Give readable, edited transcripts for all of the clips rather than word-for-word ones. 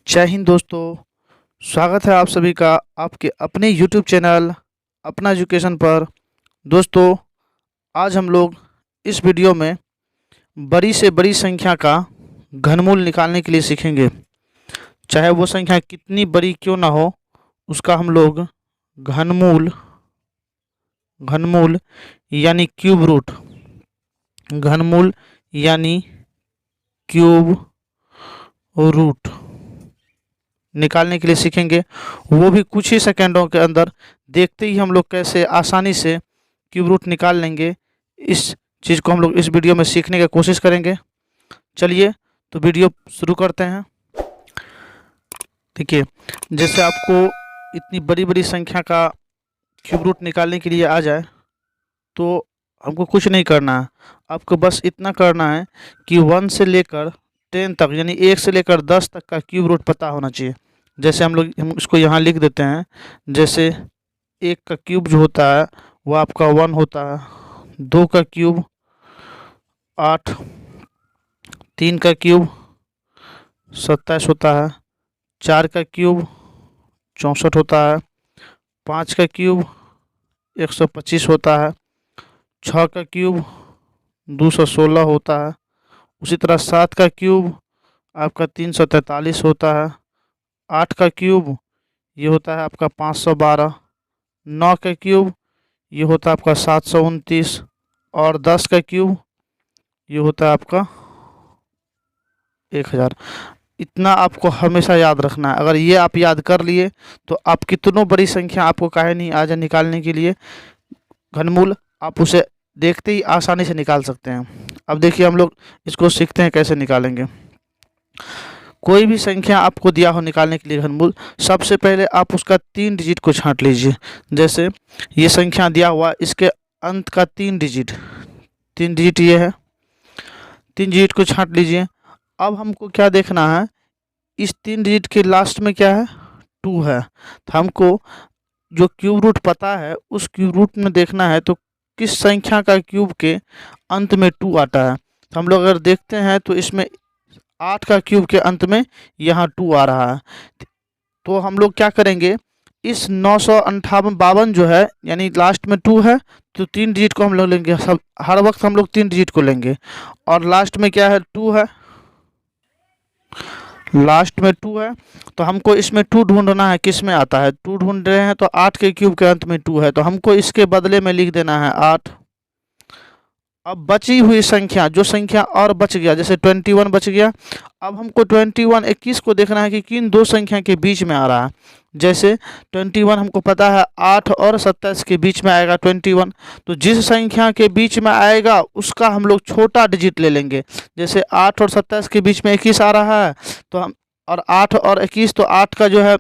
जय हिंद दोस्तों। स्वागत है आप सभी का आपके अपने YouTube चैनल अपना एजुकेशन पर। दोस्तों, आज हम लोग इस वीडियो में बड़ी से बड़ी संख्या का घनमूल निकालने के लिए सीखेंगे। चाहे वो संख्या कितनी बड़ी क्यों ना हो, उसका हम लोग घनमूल घनमूल यानी क्यूब रूट घनमूल यानी क्यूब रूट निकालने के लिए सीखेंगे, वो भी कुछ ही सेकंडों के अंदर। देखते ही हम लोग कैसे आसानी से क्यूब रूट निकाल लेंगे, इस चीज़ को हम लोग इस वीडियो में सीखने की कोशिश करेंगे। चलिए तो वीडियो शुरू करते हैं। देखिए, जैसे आपको इतनी बड़ी बड़ी संख्या का क्यूब रूट निकालने के लिए आ जाए तो हमको कुछ नहीं करना है। आपको बस इतना करना है कि 1 से लेकर 10 तक, यानी 1 से लेकर 10 तक का क्यूब रूट पता होना चाहिए। जैसे हम इसको यहाँ लिख देते हैं। जैसे 1 का क्यूब जो होता है वो आपका 1 होता है, 2 का क्यूब 8, 3 का क्यूब 27 होता है, 4 का क्यूब 64 होता है, 5 का क्यूब 125 होता है, 6 का क्यूब 216 होता है, उसी तरह 7 का क्यूब आपका 343 होता है, 8 का क्यूब ये होता है आपका 512, 9 का क्यूब ये होता है आपका 729 और 10 का क्यूब ये होता है आपका 1000। इतना आपको हमेशा याद रखना है। अगर ये आप याद कर लिए तो आप कितनों बड़ी संख्या आपको काहे नहीं आ जाए निकालने के लिए घनमूल, आप उसे देखते ही आसानी से निकाल सकते हैं। अब देखिए हम लोग इसको सीखते हैं कैसे निकालेंगे। कोई भी संख्या आपको दिया हो निकालने के लिए घनमूल, सबसे पहले आप उसका 3 डिजिट को छांट लीजिए। जैसे ये संख्या दिया हुआ, इसके अंत का 3 डिजिट ये है, 3 डिजिट को छांट लीजिए। अब हमको क्या देखना है, इस 3 डिजिट के लास्ट में क्या है, 2 है। तो हमको जो क्यूब रूट पता है उस क्यूब रूट में देखना है, तो किस संख्या का क्यूब के अंत में 2 आता है। तो हम लोग अगर देखते हैं तो इसमें 8 का क्यूब के अंत में यहाँ 2 आ रहा है। तो हम लोग क्या करेंगे, इस 958 जो है यानी लास्ट में 2 है, तो 3 डिजिट को हम लोग लेंगे। सब हर वक्त हम लोग 3 डिजिट को लेंगे। और लास्ट में क्या है, 2 है, लास्ट में 2 है। तो हमको इसमें 2 ढूंढना है, किस में आता है 2 ढूंढ रहे हैं। तो 8 के क्यूब के अंत में 2 है, तो हमको इसके बदले में लिख देना है 8। अब बची हुई संख्या, जो संख्या और बच गया, जैसे 21 बच गया, अब हमको 21 21 को देखना है कि किन दो संख्या के बीच में आ रहा है। जैसे 21 हमको पता है 8 और 27 के बीच में आएगा 21। तो जिस संख्या के बीच में आएगा उसका हम लोग छोटा डिजिट ले लेंगे। जैसे 8 और 27 के बीच में 21 आ रहा है, तो हम और 8 और 21, तो 8 का जो है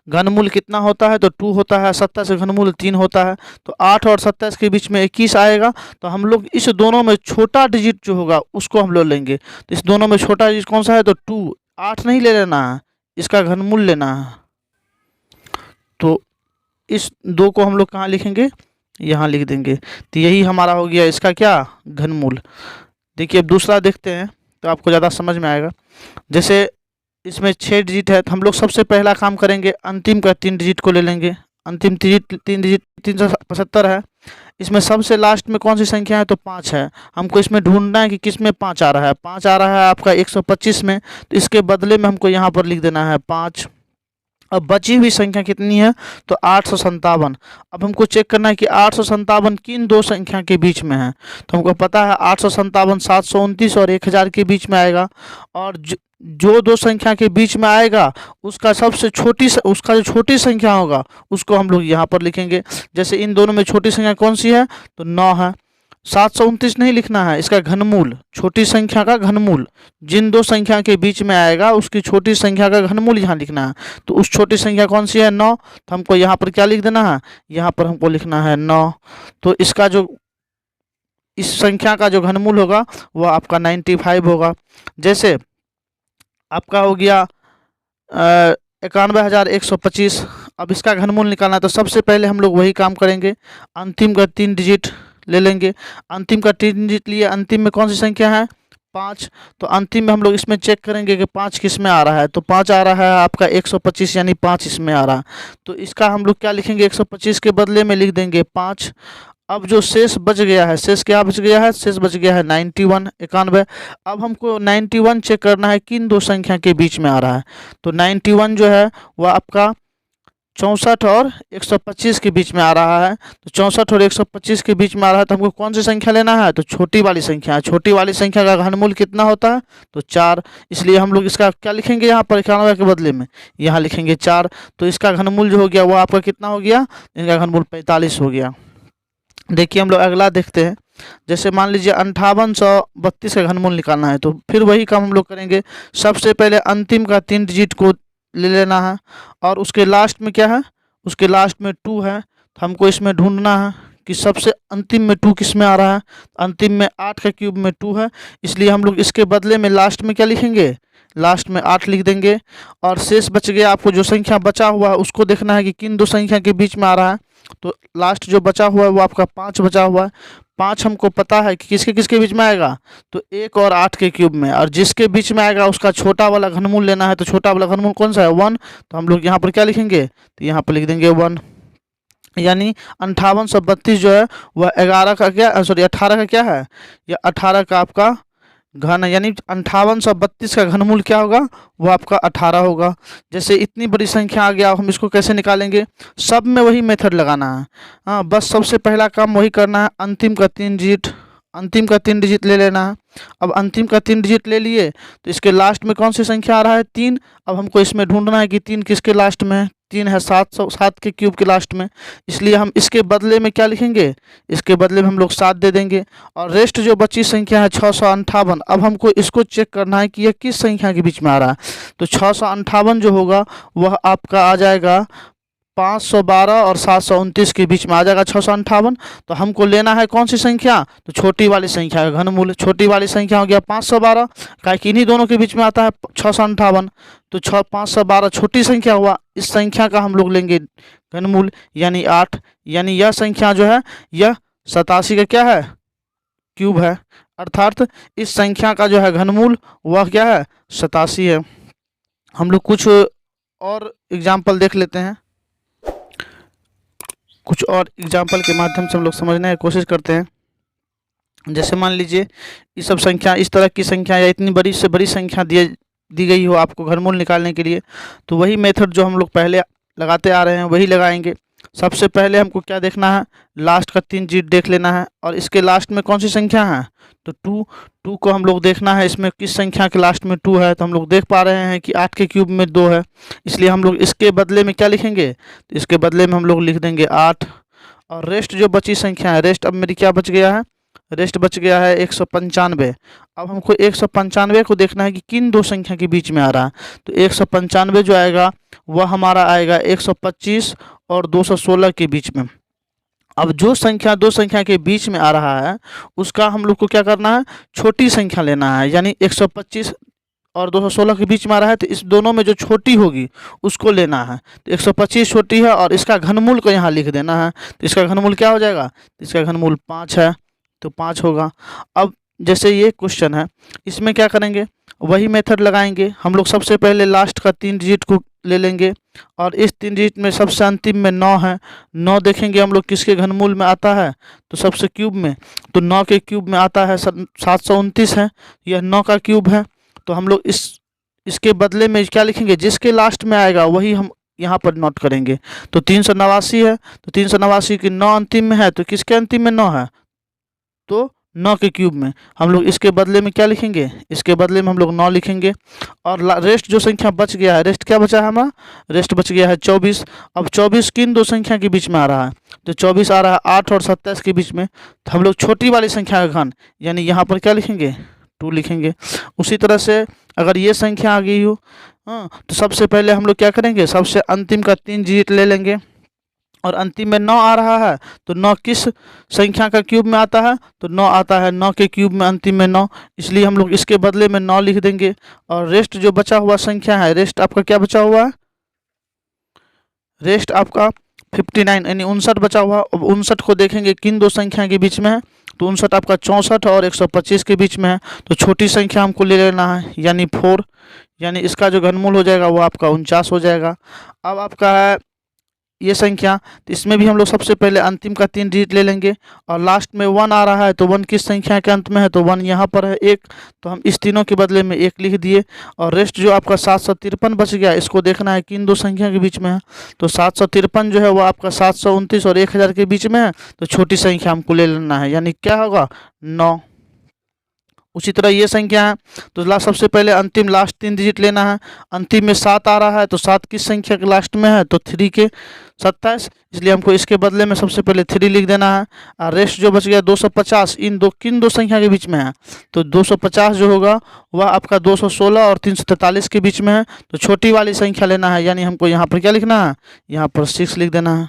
घनमूल कितना होता है, तो 2 होता है। 27 का घनमूल 3 होता है। तो 8 और 27 के बीच में 21 आएगा, तो हम लोग इस दोनों में छोटा डिजिट जो होगा उसको हम लोग लेंगे। तो इस दोनों में छोटा डिजिट कौन सा है, तो 2। 8 नहीं ले लेना है, इसका घनमूल लेना है। तो इस 2 को हम लोग कहाँ लिखेंगे, यहाँ लिख देंगे। तो यही हमारा हो गया इसका क्या, घनमूल। देखिए अब दूसरा देखते हैं तो आपको ज़्यादा समझ में आएगा। जैसे इसमें 6 डिजिट है, तो हम लोग सबसे पहला काम करेंगे, अंतिम का 3 डिजिट को ले लेंगे। अंतिम 3 डिजिट 375 है। इसमें सबसे लास्ट में कौन सी संख्या है, तो 5 है। हमको इसमें ढूंढना है कि किस में 5 आ रहा है। 5 आ रहा है आपका 125 में, तो इसके बदले में हमको यहाँ पर लिख देना है 5। अब बची हुई संख्या कितनी है, तो 857। अब हमको चेक करना है कि 857 किन दो संख्या के बीच में है। तो हमको पता है 857 729 और 1000 के बीच में आएगा। और जो दो संख्या के बीच में आएगा उसका उसका जो छोटी संख्या होगा उसको हम लोग यहाँ पर लिखेंगे। जैसे इन दोनों में छोटी संख्या कौन सी है, तो 9 है। 729 नहीं लिखना है, इसका घनमूल, छोटी संख्या का घनमूल जिन दो संख्या के बीच में आएगा उसकी छोटी संख्या का घनमूल यहाँ लिखना है। तो उस छोटी संख्या कौन सी है, 9। तो हमको यहाँ पर क्या लिख देना है, यहाँ पर हमको लिखना है 9। तो इसका जो इस संख्या का जो घनमूल होगा वो आपका 95 होगा। जैसे आपका हो गया 91,125। अब इसका घनमूल निकालना है, तो सबसे पहले हम लोग वही काम करेंगे, अंतिम का 3 डिजिट ले लेंगे। अंतिम का 3 डिजिट लिए, अंतिम में कौन सी संख्या है, 5, तो अंतिम में हम लोग इसमें चेक करेंगे कि 5 किस में आ रहा है। तो 5 आ रहा है आपका 125, यानी 5 इसमें आ रहा है। तो इसका हम लोग क्या लिखेंगे, 125 के बदले में लिख देंगे 5। अब जो शेष बच गया है, शेष क्या बच गया है, शेष बच गया है 91, 91। अब हमको 91 चेक करना है किन दो संख्या के बीच में आ रहा है। तो 91 जो है वह आपका 64 और 125 के बीच में आ रहा है। तो 64 और 125 के बीच में आ रहा है, तो हमको कौन सी संख्या लेना है, तो छोटी वाली संख्या है। छोटी वाली संख्या का घनमूल कितना होता है, तो 4। इसलिए हम लोग इसका क्या लिखेंगे, यहाँ पर 91 के बदले में यहाँ लिखेंगे 4। तो इसका घनमूल जो हो गया वो आपका कितना हो गया, इनका घनमूल 45 हो गया। देखिए हम लोग अगला देखते हैं। जैसे मान लीजिए 5832 का घनमूल निकालना है, तो फिर वही काम हम लोग करेंगे। सबसे पहले अंतिम का 3 डिजिट को ले लेना है, और उसके लास्ट में क्या है, उसके लास्ट में 2 है। तो हमको इसमें ढूंढना है कि सबसे अंतिम में 2 किस में आ रहा है। अंतिम में 8 का क्यूब में 2 है, इसलिए हम लोग इसके बदले में लास्ट में क्या लिखेंगे, लास्ट में 8 लिख देंगे। और शेष बच गया, आपको जो संख्या बचा हुआ है उसको देखना है कि किन दो संख्या के बीच में आ रहा है। तो लास्ट जो बचा हुआ है वो आपका 5 बचा हुआ है। 5 हमको पता है कि किसके किसके बीच में आएगा, तो 1 और 8 के क्यूब में, और जिसके बीच में आएगा उसका छोटा वाला घनमूल लेना है। तो छोटा वाला घनमूल कौन सा है, 1। तो हम लोग यहाँ पर क्या लिखेंगे, तो यहाँ पर लिख देंगे 1। यानी 5832 जो है वह 11 का क्या, सॉरी 18 का क्या है, या 18 का आपका घन, यानी 5832 का घनमूल क्या होगा, वो आपका 18 होगा। जैसे इतनी बड़ी संख्या आ गया, हम इसको कैसे निकालेंगे, सब में वही मेथड लगाना है। हाँ, बस सबसे पहला काम वही करना है, अंतिम का 3 डिजिट ले लेना है। अब अंतिम का 3 डिजिट ले लिए, तो इसके लास्ट में कौन सी संख्या आ रहा है, 3। अब हमको इसमें ढूंढना है कि 3 किसके लास्ट में है, 3 है 707 के क्यूब के लास्ट में। इसलिए हम इसके बदले में क्या लिखेंगे, इसके बदले में हम लोग 7 दे देंगे। और रेस्ट जो बची संख्या है 658। अब हमको इसको चेक करना है कि यह किस संख्या के बीच में आ रहा है। तो 658 जो होगा वह आपका आ जाएगा 512 और 729 के बीच में आ जाएगा 658। तो हमको लेना है कौन सी संख्या, तो छोटी वाली संख्या का घनमूल। छोटी वाली संख्या हो गया 512, क्या कि इन्हीं दोनों के बीच में आता है 658। तो 512 छोटी संख्या हुआ, इस संख्या का हम लोग लेंगे घनमूल, यानी 8। यानी यह संख्या जो है यह 87 का क्या है, क्यूब है। अर्थात इस संख्या का जो है घनमूल वह क्या है, 87 है। हम लोग कुछ और एग्जाम्पल देख लेते हैं। कुछ और एग्जाम्पल के माध्यम से हम लोग समझने की कोशिश करते हैं। जैसे मान लीजिए ये सब संख्या, इस तरह की संख्या या इतनी बड़ी से बड़ी संख्या दी गई हो आपको घनमूल निकालने के लिए, तो वही मेथड जो हम लोग पहले लगाते आ रहे हैं वही लगाएंगे। सबसे पहले हमको क्या देखना है, लास्ट का 3 डिजिट देख लेना है, और इसके लास्ट में कौन सी संख्या है, तो 2 को हम लोग देखना है इसमें किस संख्या के लास्ट में 2 है। तो हम लोग देख पा रहे हैं कि 8 के क्यूब में 2 है, इसलिए हम लोग इसके बदले में क्या लिखेंगे, तो इसके बदले में हम लोग लिख देंगे 8। और रेस्ट जो बची संख्या है, रेस्ट अब मेरी क्या बच गया है, रेस्ट बच गया है 195। अब हमको 195 को देखना है कि किन दो संख्या के बीच में आ रहा है। तो 195 जो आएगा वह हमारा आएगा 125 और 216 के बीच में। अब जो संख्या दो संख्या के बीच में आ रहा है उसका हम लोग को क्या करना है, छोटी संख्या लेना है। यानी 125 और 216 के बीच में आ रहा है, तो इस दोनों में जो छोटी होगी उसको लेना है। तो 125 छोटी है, और इसका घनमूल को यहाँ लिख देना है। तो इसका घनमूल क्या हो जाएगा, इसका घनमूल 5 है, तो 5 होगा। अब जैसे ये क्वेश्चन है, इसमें क्या करेंगे, वही मेथड लगाएंगे। हम लोग सबसे पहले लास्ट का 3 डिजिट को ले लेंगे, और इस 3 डिजिट में सबसे अंतिम में 9 है। 9 देखेंगे हम लोग किसके घनमूल में आता है, तो सबसे क्यूब में, तो 9 के क्यूब में आता है 729 है, यह 9 का क्यूब है। तो हम लोग इसके बदले में क्या लिखेंगे, जिसके लास्ट में आएगा वही हम यहाँ पर नोट करेंगे। तो 389 है, तो 389 की 9 अंतिम में है, तो किसके अंतिम में 9 है, तो 9 के क्यूब में। हम लोग इसके बदले में क्या लिखेंगे, इसके बदले में हम लोग 9 लिखेंगे। और रेस्ट जो संख्या बच गया है, रेस्ट क्या बचा है हमारा, रेस्ट बच गया है 24। अब 24 किन दो संख्या के बीच में आ रहा है, तो 24 आ रहा है 8 और 27 के बीच में। तो हम लोग छोटी वाली संख्या का घन, यानी यहाँ पर क्या लिखेंगे, 2 लिखेंगे। उसी तरह से अगर ये संख्या आ गई हो, हाँ, तो सबसे पहले हम लोग क्या करेंगे, सबसे अंतिम का 3 डिजिट ले लेंगे, और अंतिम में 9 आ रहा है, तो 9 किस संख्या का क्यूब में आता है, तो 9 आता है 9 के क्यूब में, अंतिम में 9, इसलिए हम लोग इसके बदले में 9 लिख देंगे। और रेस्ट जो बचा हुआ संख्या है, रेस्ट आपका क्या बचा हुआ है, रेस्ट आपका 59 यानी 59 बचा हुआ। अब 59 को देखेंगे किन दो संख्या के बीच में है, तो 59 आपका 64 और 125 के बीच में है, तो छोटी संख्या हमको ले लेना है यानी 4, यानी इसका जो घनमूल हो जाएगा वो आपका 49 हो जाएगा। अब आपका है ये संख्या, तो इसमें भी हम लोग सबसे पहले अंतिम का 3 डिजिट ले लेंगे और लास्ट में 1 आ रहा है, तो 1 किस संख्या के अंत में है, तो 1 यहाँ पर है 1, तो हम इस तीनों के बदले में 1 लिख दिए। और रेस्ट जो आपका 753 बच गया, इसको देखना है किन दो संख्या के बीच में है, तो 753 जो है वो आपका 729 और 1000 के बीच में है, तो छोटी संख्या हमको ले लेना है, यानी क्या होगा 9। उसी तरह ये संख्या है, तो सबसे पहले अंतिम लास्ट 3 डिजिट लेना है। अंतिम में 7 आ रहा है, तो 7 किस संख्या के लास्ट में है, तो 3 के 27, इसलिए हमको इसके बदले में सबसे पहले 3 लिख देना है। और रेस्ट जो बच गया 250, इन दो किन दो संख्या के बीच में है, तो 250 जो होगा वह आपका 216 और 343 के बीच में है, तो छोटी वाली संख्या लेना है, यानी हमको यहाँ पर क्या लिखना है, यहाँ पर 6 लिख देना है।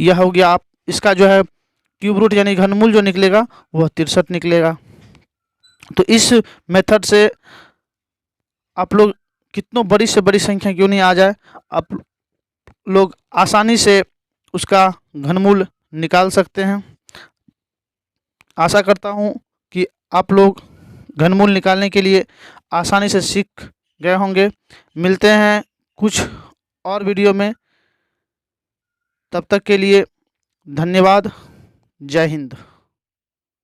यह हो गया आप इसका जो है क्यूब रूट यानी घनमूल जो निकलेगा वह 63 निकलेगा। तो इस मेथड से आप लोग कितनों बड़ी से बड़ी संख्या क्यों नहीं आ जाए, आप लोग आसानी से उसका घनमूल निकाल सकते हैं। आशा करता हूँ कि आप लोग घनमूल निकालने के लिए आसानी से सीख गए होंगे। मिलते हैं कुछ और वीडियो में, तब तक के लिए धन्यवाद। जय हिंद।